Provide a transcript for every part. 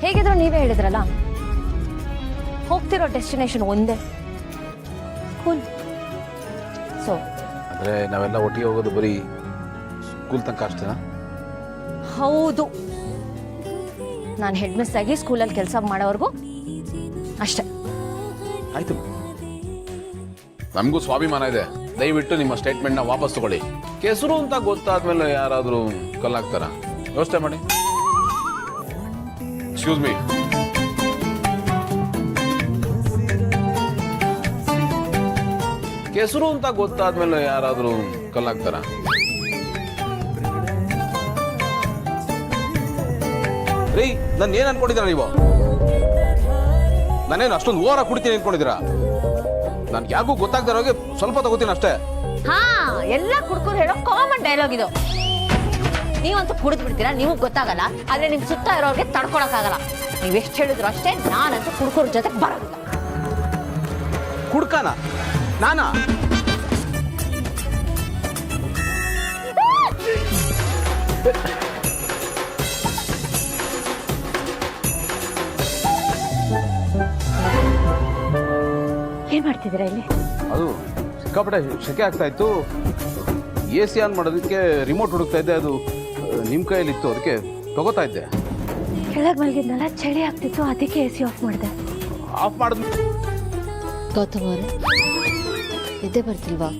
ಹೇಗಿದ್ರು ನೀವೇ ಹೇಳಿದ್ರಲ್ಲ, ಹೋಗ್ತಿರೋ ಡೆಸ್ಟಿನೇಷನ್ ಒಂದೇ, ಸ್ಕೂಲ್. ಸೊ ಅಂದರೆ ನಾವೆಲ್ಲ ಒಟ್ಟಿಗೆ ಹೋಗೋದು ಬರೀ ಸ್ಕೂಲ್ ತನಕ ಅಷ್ಟೇನಾ? ಹೌದು, ನಾನು ಹೆಡ್ ಮಿಸ್ ಆಗಿ ಸ್ಕೂಲಲ್ಲಿ ಕೆಲಸ ಮಾಡೋವರೆಗೂ ಅಷ್ಟೇ. ಆಯಿತು, ನಮಗೂ ಸ್ವಾಭಿಮಾನ ಇದೆ. ದಯವಿಟ್ಟು ನಿಮ್ಮ ಸ್ಟೇಟ್ಮೆಂಟ್ನ ವಾಪಸ್ ತಗೊಳ್ಳಿ. ಕೆಸರು ಅಂತ ಗೊತ್ತಾದ್ಮೇಲೆ ಯಾರಾದರೂ ಕಲ್ಲಾಗ್ತಾರ? ಯೋಚನೆ ಮಾಡಿ. Excuse me. ಕೆಸರು ಅಂತ ಗೊತ್ತಾದ್ಮೇಲೆ ಯಾರಾದರೂ ಕಲ್ಲಾಗ್ತಾರ? ರೀ, ನಾನು ಏನು ಅನ್ಕೊಂಡಿದ್ದೀರಾ ನೀವು? ನಾನೇನು ಅಷ್ಟೊಂದು ಓವರ ಕುಡಿತೀನಿ ಅನ್ಕೊಂಡಿದ್ದೀರಾ? ನನ್ಗೆ ಯಾಕೂ ಗೊತ್ತಾಗ್ದಾರೋಗೆ ಸ್ವಲ್ಪ ತಗೋತೀನಿ ಅಷ್ಟೇ. ಹಾ, ಎಲ್ಲ ಕುಡ್ಕೊಂಡು ಹೇಳೋ ಕಾಮನ್ ಡೈಲಾಗ್ ಇದು. ನೀವಂತೂ ಕುಡಿದು ಬಿಡ್ತೀರಾ, ನಿಮಗೆ ಗೊತ್ತಾಗಲ್ಲ. ಆದ್ರೆ ನಿಮ್ ಸುತ್ತ ಇರೋರಿಗೆ ತಡ್ಕೊಳಕ್ಕಾಗಲ್ಲ. ನೀವೆಷ್ಟು ಹೇಳಿದ್ರು ಅಷ್ಟೇ, ನಾನಂತೂ ಕುಡ್ಕೋರ್ ಜೊತೆ ಬರೋದಿಲ್ಲ. ಕುಡ್ಕಾನ ನಾನಾ? ಏನ್ ಮಾಡ್ತಿದ್ದೀರಾ ಇಲ್ಲಿ? ಅದು ಸಿಕ್ಕಾಪಟ್ಟೆ ಶೆಕೆ ಆಗ್ತಾ ಇತ್ತು. AC ಆನ್ ಮಾಡೋದಕ್ಕೆ ರಿಮೋಟ್ ಹುಡುಕ್ತಾ ಇದ್ದೆ. ಅದು ನಿಮ್ಮ ಕೈಯಲ್ಲಿ ಇತ್ತು, ಅದಕ್ಕೆ ತಗೋತಾ ಇದ್ದೆ. ಕೆಳಗೆ ಮಲಗಿದ್ನಲ್ಲ, ಚಳಿ ಆಗ್ತಿತ್ತು, ಅದಕ್ಕೆ AC ಆಫ್ ಮಾಡಿದೆ. ಆಫ್ ಮಾಡಿದ್ ಗೌತಮ್ ಅವರೇ, ನಿದ್ದೆ ಬರ್ತಿಲ್ವಾ?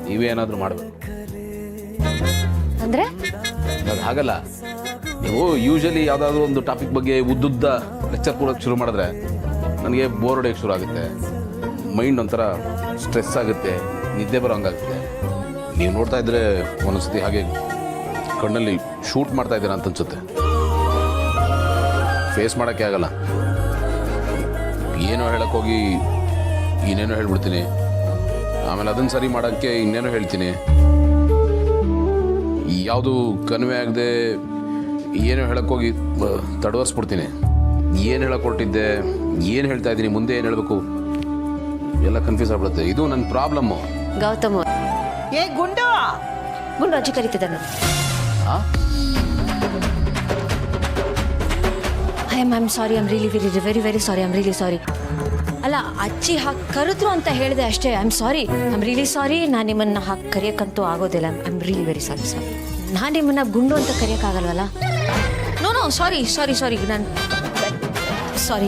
ನೀವೇನಾದರೂ ಮಾಡಬೇಕು. ಅಂದ್ರೆ ಅದು ಹಾಗಲ್ಲ. ನೀವು ಯೂಶಲಿ ಯಾವುದಾದ್ರೂ ಒಂದು ಟಾಪಿಕ್ ಬಗ್ಗೆ ಉದ್ದುದ್ದ ಲೆಕ್ಚರ್ ಕೊಡೋಕ್ಕೆ ಶುರು ಮಾಡಿದ್ರೆ ನನಗೆ ಬೋರ್ ಹೊಡೆಯೋಕ್ಕೆ ಶುರು ಆಗುತ್ತೆ. ಮೈಂಡ್ ಒಂಥರ ಸ್ಟ್ರೆಸ್ ಆಗುತ್ತೆ, ನಿದ್ದೆ ಬರೋ ಹಂಗಾಗುತ್ತೆ. ನೀವು ನೋಡ್ತಾ ಇದ್ರೆ ಒಂದೊಂದ್ಸತಿ ಹಾಗೆ ಕಣ್ಣಲ್ಲಿ ಶೂಟ್ ಮಾಡ್ತಾ ಇದ್ದೀರಾ ಅಂತ ಅನ್ಸುತ್ತೆ. ಫೇಸ್ ಮಾಡೋಕ್ಕೆ ಆಗಲ್ಲ. ಏನೋ ಹೇಳೋಕ್ಕೋಗಿ ಇನ್ನೇನೋ ಹೇಳ್ಬಿಡ್ತೀನಿ, ಆಮೇಲೆ ಅದನ್ನು ಸರಿ ಮಾಡೋಕ್ಕೆ ಇನ್ನೇನೋ ಹೇಳ್ತೀನಿ. ಯಾವುದು ಕನ್ವೆ ಆಗದೆ ಏನೋ ಹೇಳೋಕ್ಕೋಗಿ ತಡವರ್ಸ್ಬಿಡ್ತೀನಿ. ಏನು ಹೇಳೋಕೊಟ್ಟಿದ್ದೆ, ಏನು ಹೇಳ್ತಾ ಇದ್ದೀನಿ, ಮುಂದೆ ಏನು ಹೇಳಬೇಕು ಎಲ್ಲ ಕನ್ಫ್ಯೂಸ್ ಆಗ್ಬಿಡುತ್ತೆ. ಇದು ನನ್ನ ಪ್ರಾಬ್ಲಮ್ಮು. ಗೌತಮ್ ಏ ಗುಂಡು, ಗುಂಡು ಅಜ್ಜಿ ಕರೀತಿದ್ದೆ ನಾನು. I am sorry, I am really very very sorry, I am really sorry. ಅಲ್ಲ, ಅಜ್ಜಿ ಹಾಗೆ ಕರೆದ್ರು ಅಂತ ಹೇಳಿದೆ ಅಷ್ಟೇ. I am sorry, I am really sorry. ನಾನು ನಿಮ್ಮನ್ನು ಹಾಗೆ ಕರೆಯೋಕ್ಕಂತೂ ಆಗೋದಿಲ್ಲ. I am really very sorry. ನಾನು ನಿಮ್ಮನ್ನು ಗುಂಡು ಅಂತ ಕರೆಯೋಕ್ಕಾಗಲ್ವಲ್ಲ? ನೋ ಸಾರಿ ನಾನು ಸಾರಿ.